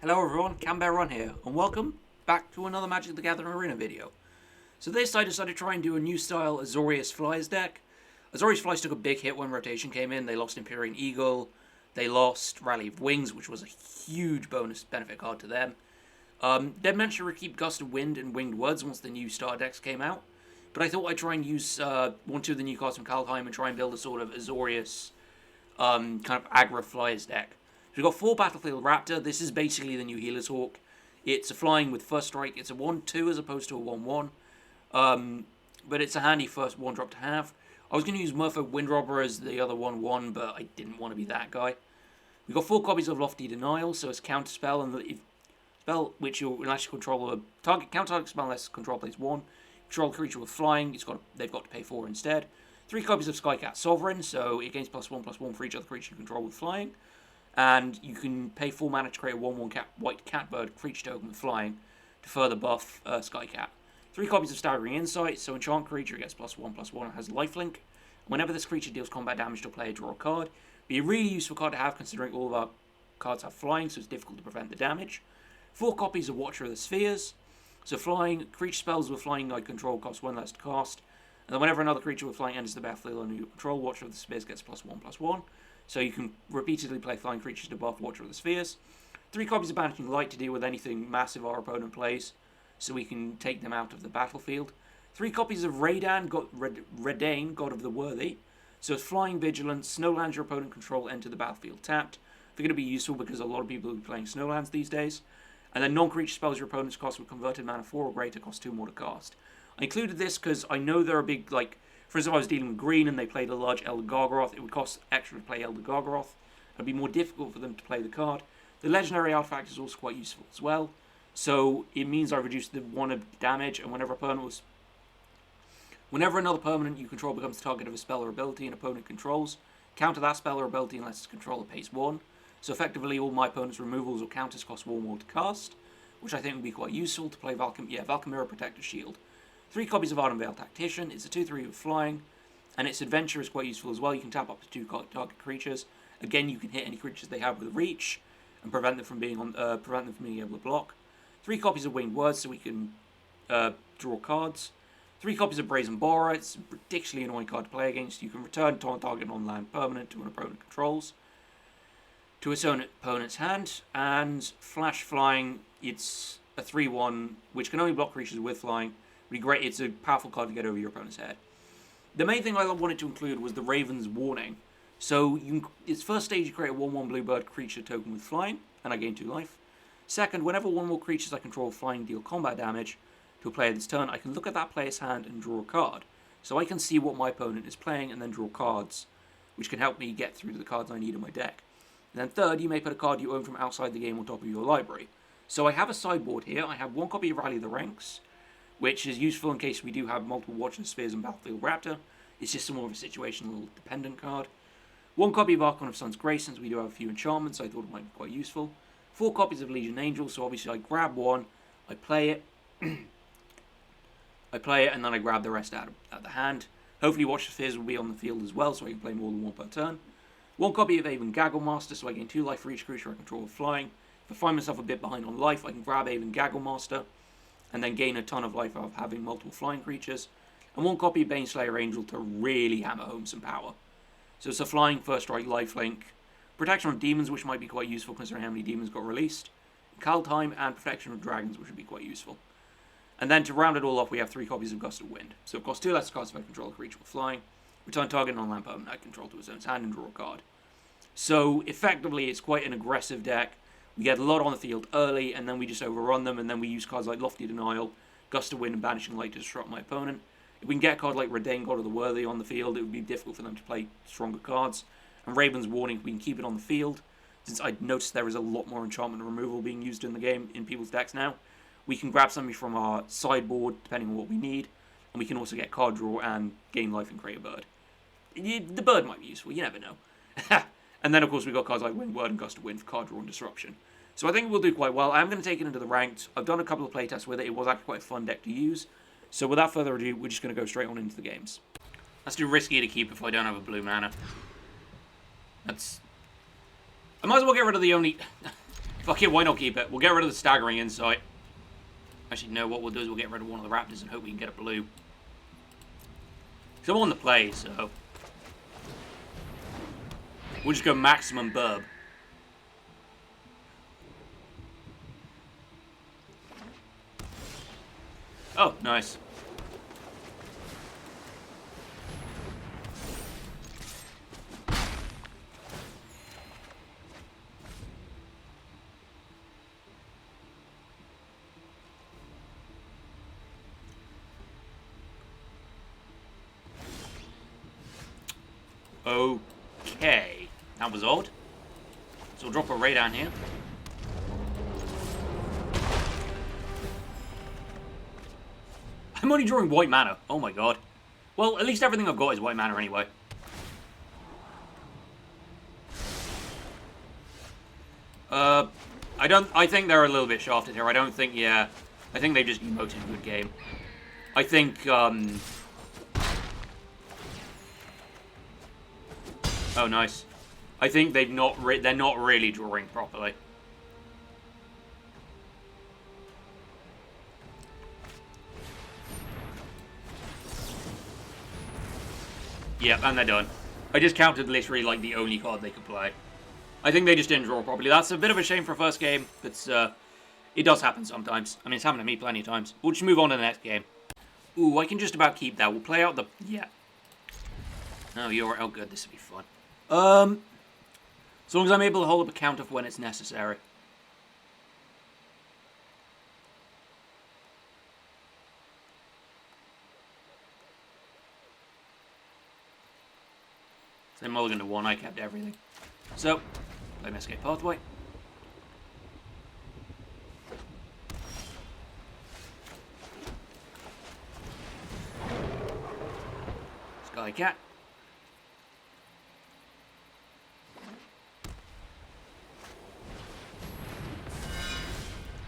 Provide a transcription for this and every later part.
Hello everyone, Canberra here, and welcome back to another Magic the Gathering Arena video. So this I decided to try and do a new style Azorious Flyers deck. Azorious Flyers took a big hit when rotation came in. They lost Empyrean Eagle, they lost Rally of Wings, which was a huge bonus benefit card to them. They managed to keep Gust of Wind and Winged Woods once the new star decks came out. But I thought I'd try and use one or two of the new cards from Kaldheim and try and build a sort of Azorious kind of aggro Flyers deck. We've got 4 Battlefield Raptor. This is basically the new Healer's Hawk. It's a flying with first strike. It's a 1/2 as opposed to a 1/1. But it's a handy first 1-drop to have. I was going to use Merfolk Windrobber as the other 1/1, but I didn't want to be that guy. We've got 4 copies of Lofty Denial, so it's a counter spell, and if spell which you'll unless you control a target spell unless control plays 1. Control a creature with flying, they've got to pay 4 instead. 3 copies of Skycat Sovereign, so it gains +1/+1 for each other creature you control with flying. And you can pay 4 mana to create a 1/1 white catbird creature token with flying to further buff Skycat. 3 copies of Staggering Insight, so enchant creature gets +1/+1 and has lifelink. Whenever this creature deals combat damage to a player, draw a card. Be a really useful card to have considering all of our cards have flying, so it's difficult to prevent the damage. 4 copies of Watcher of the Spheres. So flying, creature spells with flying I control cost 1 less to cast. And then whenever another creature with flying enters the battlefield under your control, Watcher of the Spheres gets +1/+1. So you can repeatedly play flying creatures to buff Watcher of the Spheres. 3 copies of Banishing Light to deal with anything massive our opponent plays, so we can take them out of the battlefield. 3 copies of Redain, God of the Worthy. So it's flying vigilance, snowlands your opponent control enter the battlefield tapped. They're going to be useful because a lot of people will be playing snowlands these days. And then non-creature spells your opponent's cost with converted mana 4 or greater cost 2 more to cast. I included this because I know there are big, for instance, if I was dealing with green and they played a large Elder Gargaroth, it would cost extra to play Elder Gargaroth. It would be more difficult for them to play the card. The legendary artifact is also quite useful as well. So it means I reduced the 1 of damage, and whenever another permanent you control becomes the target of a spell or ability an opponent controls, counter that spell or ability unless its controller pays 1. So effectively all my opponent's removals or counters cost 1 more to cast, which I think would be quite useful to play Valkamira Protector Shield. 3 copies of Ardenvale Tactician. It's a 2/3 with flying, and its adventure is quite useful as well. You can tap up to 2 target creatures. Again, you can hit any creatures they have with reach and prevent them from being able to block. 3 copies of Winged Words, so we can draw cards. 3 copies of Brazen Borer. It's a ridiculously annoying card to play against. You can return target non-land permanent to an opponent controls to its own opponent's hand, and Flash Flying. It's a 3/1 which can only block creatures with flying. Really great. It's a powerful card to get over your opponent's head. The main thing I wanted to include was the Raven's Warning. So its first stage, you create a 1/1 bluebird creature token with flying, and I gain 2 life. Second, whenever 1 more creatures I control flying deal combat damage to a player this turn, I can look at that player's hand and draw a card. So I can see what my opponent is playing and then draw cards, which can help me get through to the cards I need in my deck. And then third, you may put a card you own from outside the game on top of your library. So I have a sideboard here. I have 1 copy of Rally the Ranks, which is useful in case we do have multiple Watcher of the Spheres and Battlefield Raptor. It's just more of a situational dependent card. 1 copy of Archon of Sun's Grace, since we do have a few enchantments, I thought it might be quite useful. 4 copies of Legion Angel, so obviously I grab 1, I play it, and then I grab the rest out of the hand. Hopefully Watcher of the Spheres will be on the field as well, so I can play more than 1 per turn. 1 copy of Aven Gagglemaster, so I gain 2 life for each creature I control with flying. If I find myself a bit behind on life, I can grab Aven Gagglemaster, and then gain a ton of life out of having multiple flying creatures. And 1 copy of Baneslayer Angel to really hammer home some power. So it's a flying first strike lifelink. Protection of Demons, which might be quite useful considering how many demons got released. Kaldheim and Protection of Dragons, which would be quite useful. And then to round it all off, we have 3 copies of Gust of Wind. So it costs 2 less to cast if I control a creature with flying. Return target non-land permanent I control to its own hand and draw a card. So effectively, it's quite an aggressive deck. We get a lot on the field early, and then we just overrun them, and then we use cards like Lofty Denial, Gust of Wind, and Banishing Light to disrupt my opponent. If we can get a card like Redain, God of the Worthy on the field, it would be difficult for them to play stronger cards. And Raven's Warning, we can keep it on the field. Since I noticed there is a lot more enchantment removal being used in the game in people's decks now, we can grab something from our sideboard, depending on what we need, and we can also get card draw and gain life and create a bird. The bird might be useful, you never know. And then, of course, we've got cards like Winged Word and Gust of Wind for card draw and disruption. So I think we'll do quite well. I'm going to take it into the ranked. I've done a couple of playtests with it. It was actually quite a fun deck to use. So without further ado, we're just going to go straight on into the games. That's too risky to keep if I don't have a blue mana. I might as well get rid of the only... If Fuck it, why not keep it? We'll get rid of the staggering insight. Actually, no, what we'll do is we'll get rid of one of the raptors and hope we can get a blue. So I'm on the play, so... we'll just go maximum burb. Oh, nice. Okay. That was odd. So we'll drop a ray down here. I'm only drawing white mana. Oh my god. Well, at least everything I've got is white mana anyway. I think they're a little bit shafted here. I don't think, yeah. I think they just emoted a good game. I think, oh, nice. I think they're not really drawing properly. Yep, and they're done. I just counted literally like the only card they could play. I think they just didn't draw properly. That's a bit of a shame for a first game, but it does happen sometimes. I mean, it's happened to me plenty of times. We'll just move on to the next game. Ooh, I can just about keep that. We'll play out the... yeah. Oh, you're... oh, good. This will be fun. As long as I'm able to hold up a counter for when it's necessary. So mulligan to 1, I kept everything. So, play my escape pathway. Sky Cat.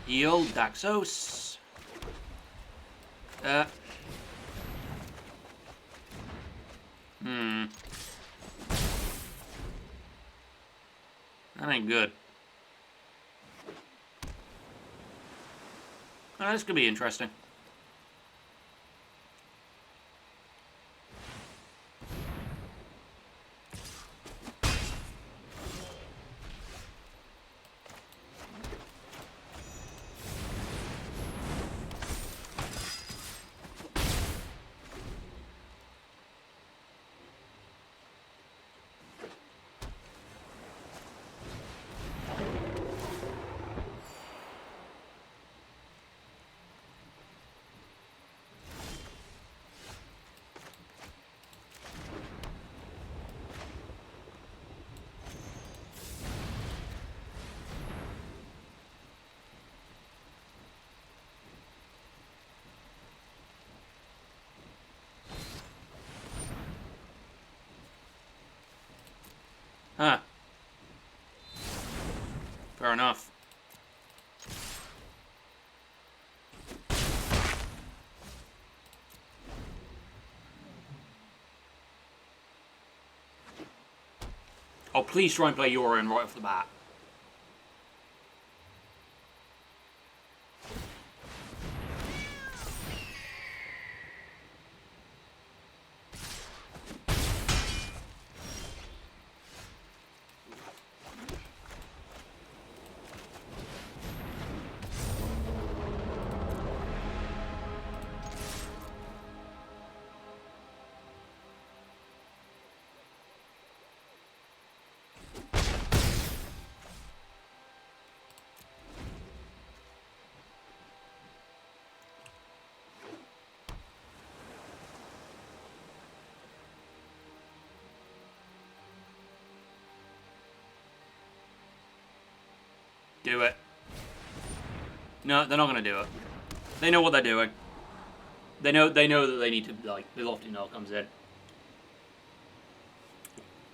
Heal, Daxos. That ain't good. Oh, this could be interesting. Huh. Fair enough. Oh, please try and play Yorin right off the bat. Do it. No, they're not gonna do it. They know what they're doing. They know that they need to, like, the Lofty Null comes in.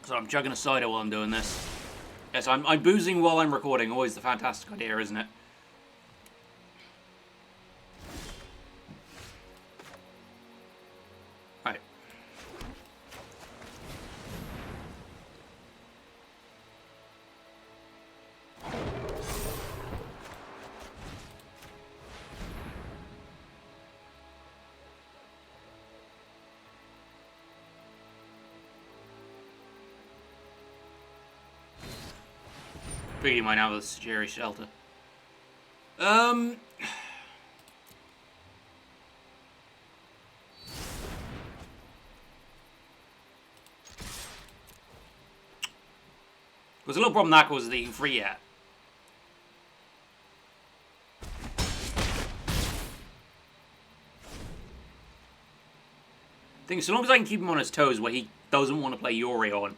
So I'm chugging a cider while I'm doing this. Yes, I'm boozing while I'm recording. Always the fantastic idea, isn't it? Right. Figured he might have a Azorious shelter. Because a little problem that was the free yet. I think so long as I can keep him on his toes where he doesn't want to play Yuri on,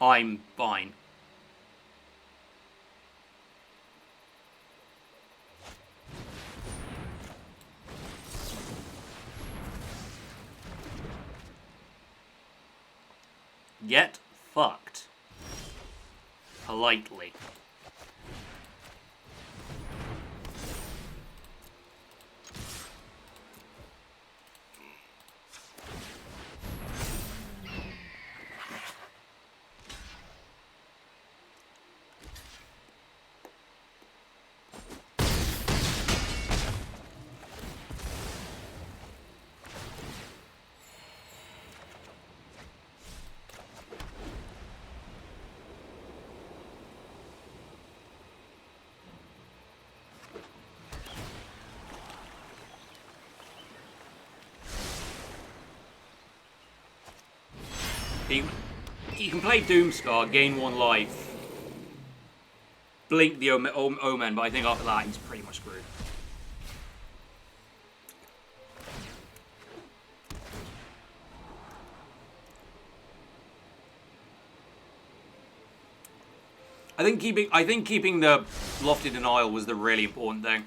I'm fine. Get fucked. Politely. You can play Doomscar, gain 1 life, blink the Omen, but I think after that he's pretty much screwed. I think keeping the Lofty Denial was the really important thing.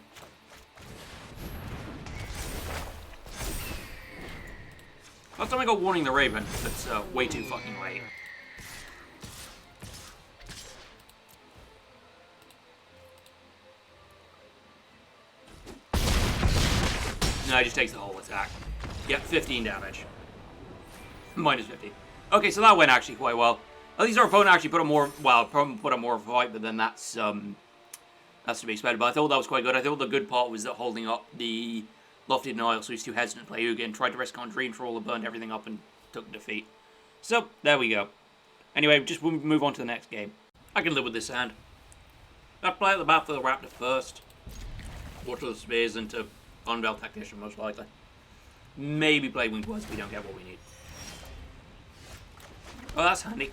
Last time I got Warning the Raven, that's way too fucking late. No, he just takes the whole attack. Yep, 15 damage. Minus 50. Okay, so that went actually quite well. At least our opponent actually put up more, well, put up more of a fight, but then that's to be expected. But I thought that was quite good. I thought the good part was that holding up the Lofty Denial, so he's too hesitant to play Ugin, tried to risk on Dream Troll and burned everything up and took defeat. So, there we go. Anyway, just we'll move on to the next game. I can live with this hand. I'd play at the bat for the Raptor first. Water the Spears into Unveiled Tactician, most likely. Maybe play Winged Words if we don't get what we need. Oh, that's handy.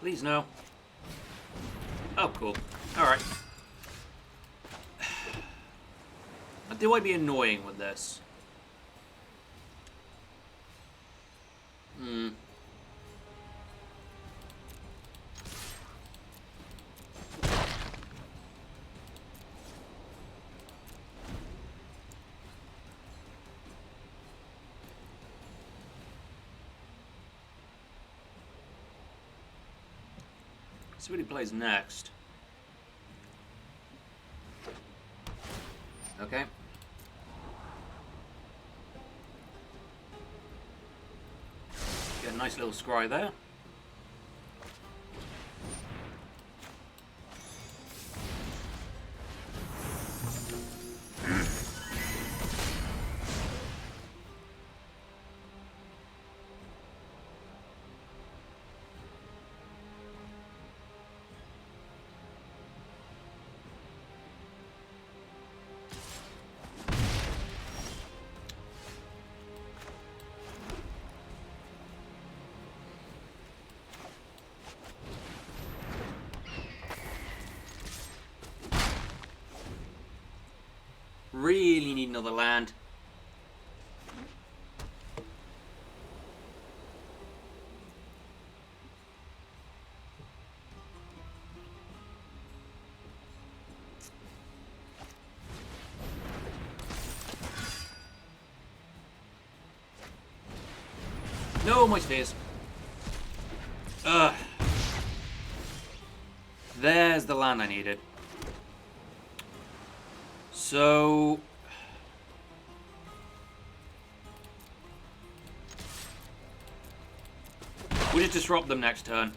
Please no. Oh, cool. Alright. Do I be annoying with this? See what he plays next. Okay. Get a nice little scry there. Really need another land. No, my space. Ugh. There's the land I needed. So we'll just disrupt them next turn.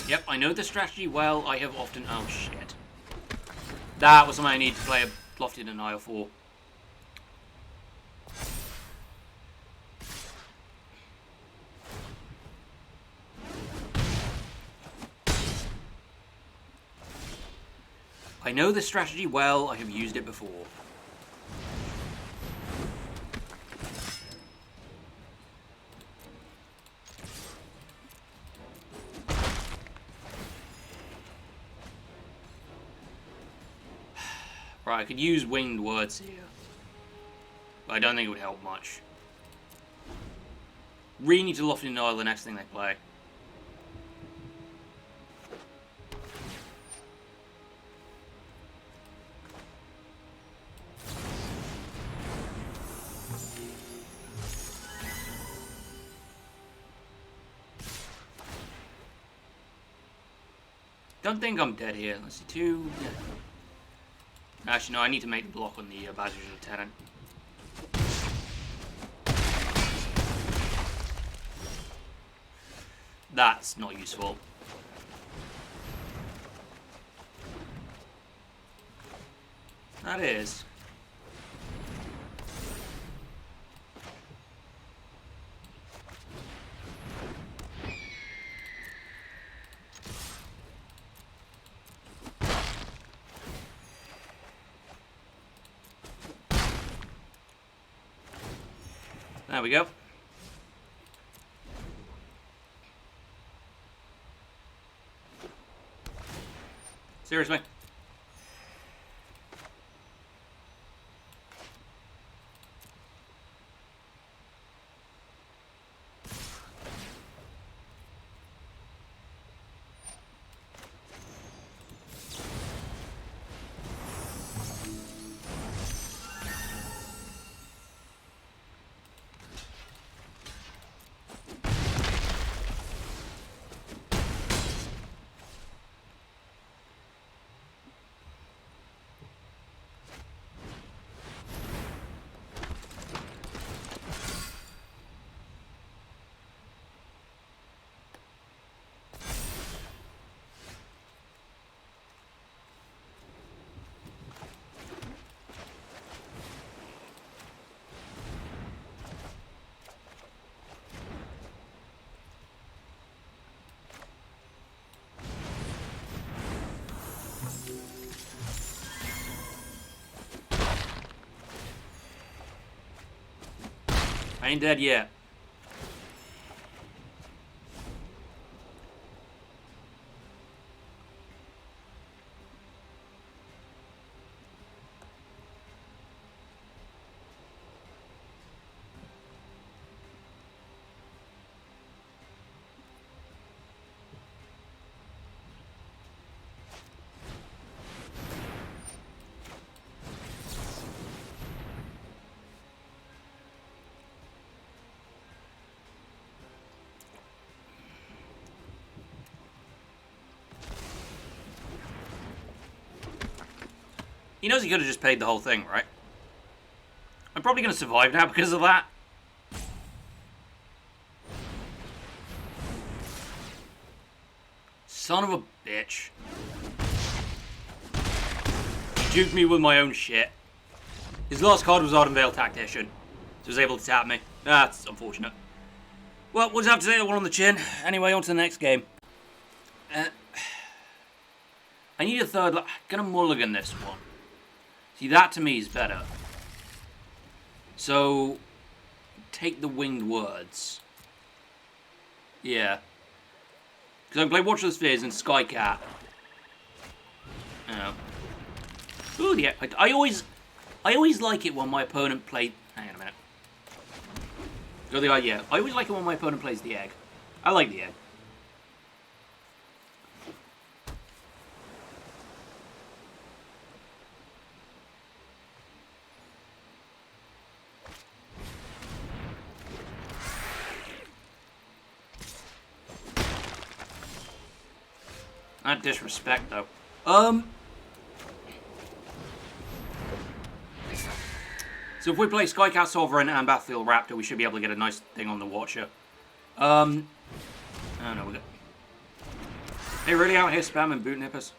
Yep, I know the strategy well. I have often... Oh, shit. That was something I need to play a Lofty Denial for. I know this strategy well. I have used it before. Right, I could use winged words here. But I don't think it would help much. Really need to Lofty Denial the next thing they play. Don't think I'm dead here. Let's see, 2. Yeah. Actually, no, I need to make the block on the Badger's Lieutenant. That's not useful. That is. There we go. Seriously. I ain't dead yet. He knows he could have just paid the whole thing, right? I'm probably going to survive now because of that. Son of a bitch. Juked me with my own shit. His last card was Ardenvale Tactician, so he was able to tap me. That's unfortunate. Well, we'll just have to take that one on the chin. Anyway, on to the next game. I need a third. I'm gonna mulligan this one. See, that to me is better. So, take the winged words. Yeah. Because I can play Watch of the Spheres and Skycat. Ooh, yeah. I always like it when my opponent plays. Hang on a minute. Got the idea. I always like it when my opponent plays the egg. I like the egg. Not disrespect, though. So if we play Skycat Sovereign and Battlefield Raptor, we should be able to get a nice thing on the Watcher. Oh no, we got... Hey, really out here spamming boot nippers?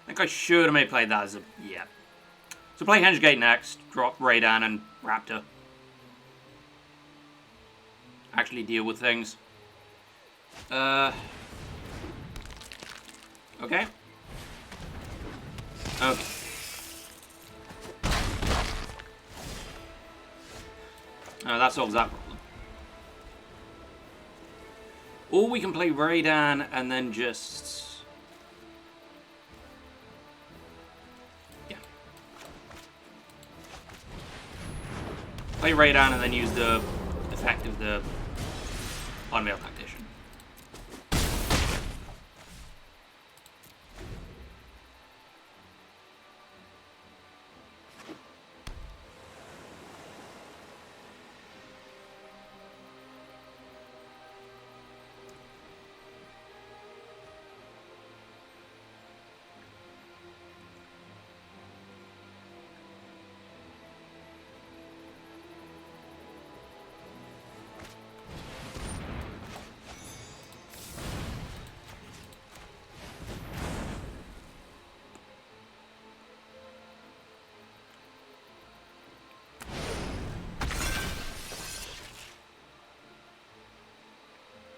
I think I should have maybe played that as a... yeah. So play MtGA next, drop Radan and Raptor. Actually deal with things. Okay. Okay. Oh, that solves that problem. Or we can play Radan and then just... yeah. Play Radan and then use the effect of the on-mail tactician.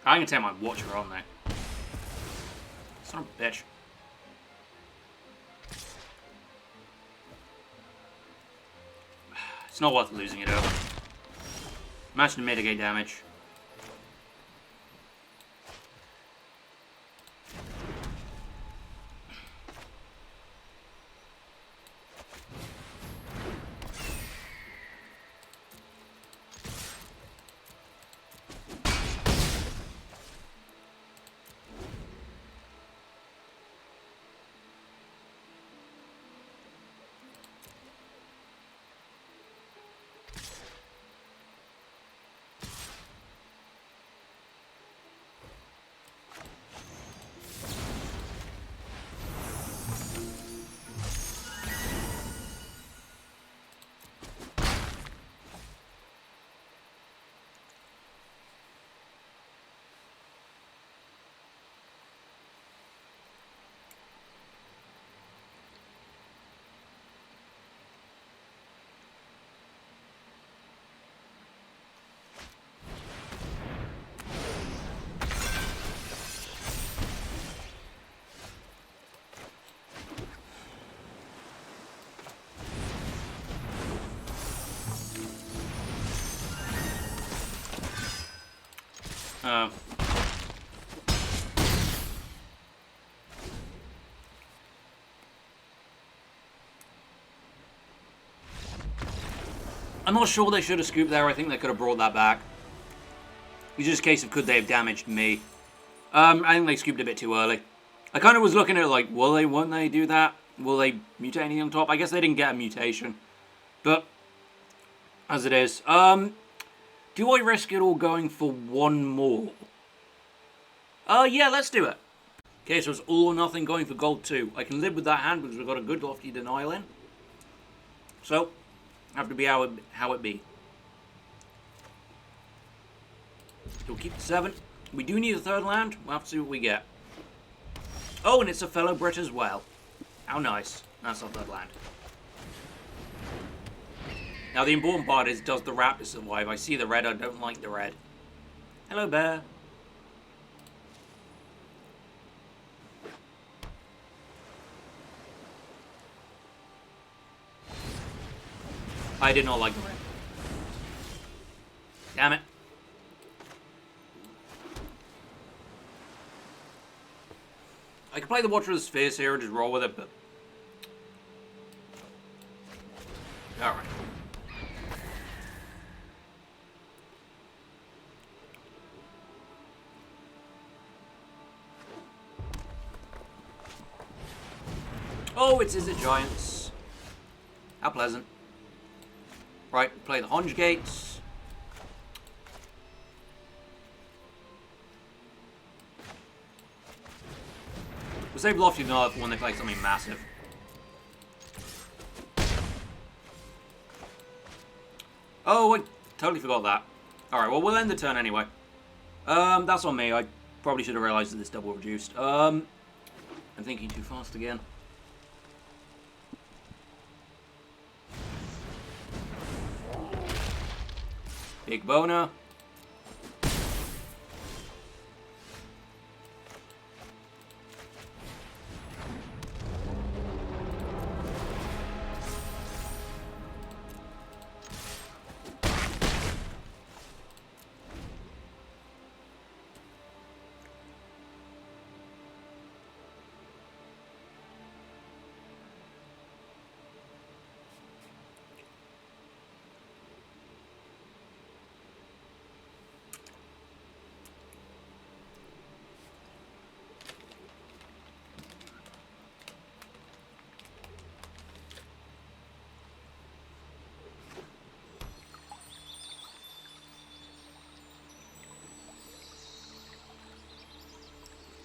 I'm gonna take my Watcher on there. Son of a bitch. It's not worth losing it over. Managed to mitigate damage. I'm not sure they should have scooped there. I think they could have brought that back. It's just a case of could they have damaged me. I think they scooped a bit too early. I kind of was looking at it like, won't they do that? Will they mutate anything on top? I guess they didn't get a mutation. But, as it is. Do I risk it all going for one more? Yeah, let's do it. Okay, so it's all or nothing going for gold 2. I can live with that hand because we've got a good lofty denial in. So, have to be how it be. We'll keep the 7. We do need a third land. We'll have to see what we get. Oh, and it's a fellow Brit as well. How nice. That's our third land. Now, the important part is, does the raptor survive? I see the red. I don't like the red. Hello, bear. I did not like the red. Damn it. I could play the Watcher of the Spheres here and just roll with it, but... alright. Oh, it's Is It Giants? How pleasant. Right, play the Hunge Gates. We'll save Lofty Nerve when they play something massive. Oh, I totally forgot that. Alright, well, we'll end the turn anyway. That's on me. I probably should have realised that this double reduced. I'm thinking too fast again. Big boner.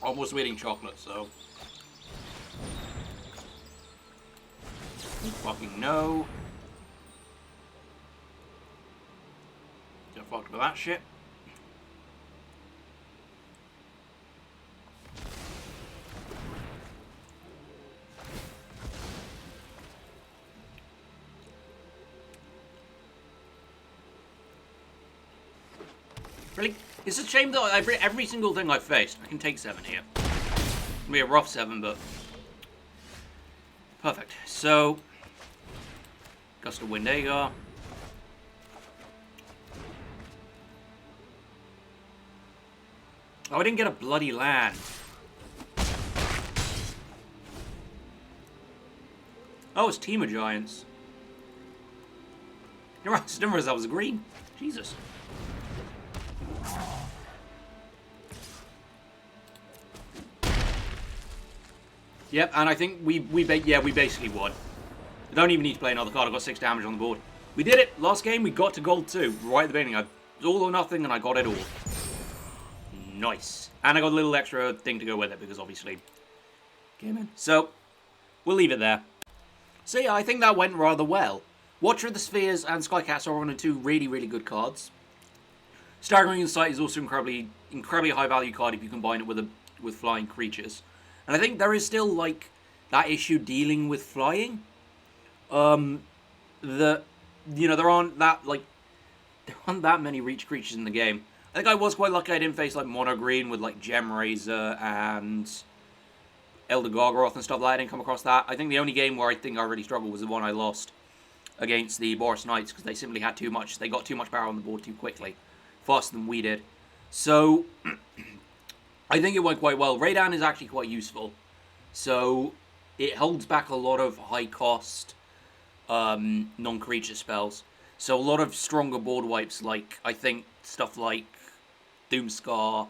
Almost eating chocolate, so. Fucking no. Get fucked with that shit. Really? It's a shame that every single thing I've faced, I can take 7 here. It'll be a rough 7, but... Perfect. So... Gust of Wind Agar. Oh, I didn't get a bloody land. Oh, it's Team of Giants. You're right, I didn't realize that was green. Jesus. Yep, and I think we basically won. I don't even need to play another card. I got 6 damage on the board. We did it. Last game, we got to gold 2 right at the beginning. It was all or nothing, and I got it all. Nice. And I got a little extra thing to go with it, because obviously, came in. So, we'll leave it there. So yeah, I think that went rather well. Watcher of the Spheres and Skycats are one of 2 really, really good cards. Staggering Insight is also incredibly high value card if you combine it with flying creatures. And I think there is still, like, that issue dealing with flying. There aren't that many reach creatures in the game. I think I was quite lucky I didn't face, like, Mono Green with, like, Gem Razor and Elder Gargaroth and stuff like that. I didn't come across that. I think the only game where I think I really struggled was the one I lost against the Boris Knights, because they simply had too much. They got too much power on the board too quickly. Faster than we did. So... I think it went quite well. Raydan is actually quite useful. So, it holds back a lot of high-cost non-creature spells. So, a lot of stronger board wipes, like, I think, stuff like Doomscar.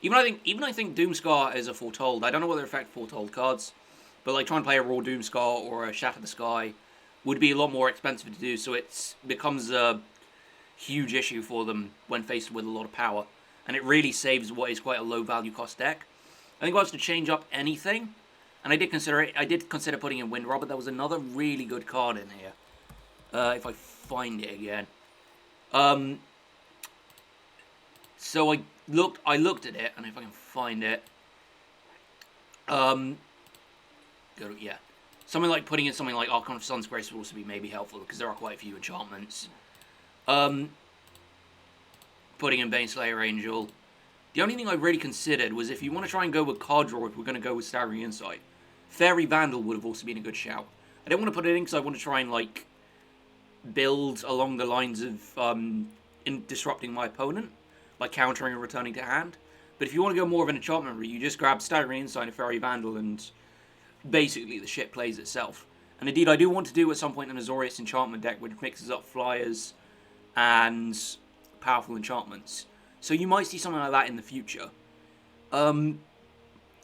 Even I think Doomscar is a Foretold. I don't know whether it affects Foretold cards. But, like, trying to play a raw Doomscar or a Shatter the Sky would be a lot more expensive to do. So, it becomes a huge issue for them when faced with a lot of power. And it really saves what is quite a low value cost deck. I think if I was to change up anything, and I did consider putting in Wind Robber. There was another really good card in here. If I find it again. So I looked at it, and if I can find it. Yeah. Something like putting in something like Archon of Sun's Grace would also be maybe helpful, because there are quite a few enchantments. Putting in Baneslayer Angel. The only thing I really considered was if you want to try and go with card draw, if we're going to go with Staggering Insight, Fairy Vandal would have also been a good shout. I didn't want to put it in because I want to try and, like, build along the lines of in disrupting my opponent, like countering and returning to hand. But if you want to go more of an enchantment route, you just grab Staggering Insight and Fairy Vandal, and basically the shit plays itself. And indeed, I do want to do at some point an Azorious enchantment deck which mixes up flyers and powerful enchantments. So you might see something like that in the future.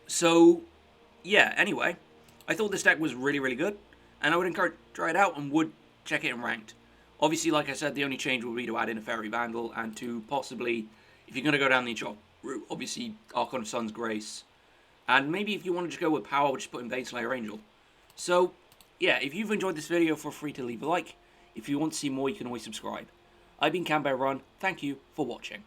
So, yeah, anyway. I thought this deck was really, really good. And I would encourage try it out and would check it in ranked. Obviously, like I said, the only change will be to add in a Fairy Vandal, and to possibly, if you're going to go down the Enchant route, obviously Archon of Sun's Grace. And maybe if you want to just go with power, just put in Baneslayer Angel. So, yeah, if you've enjoyed this video, feel free to leave a like. If you want to see more, you can always subscribe. I've been Kaldheim, thank you for watching.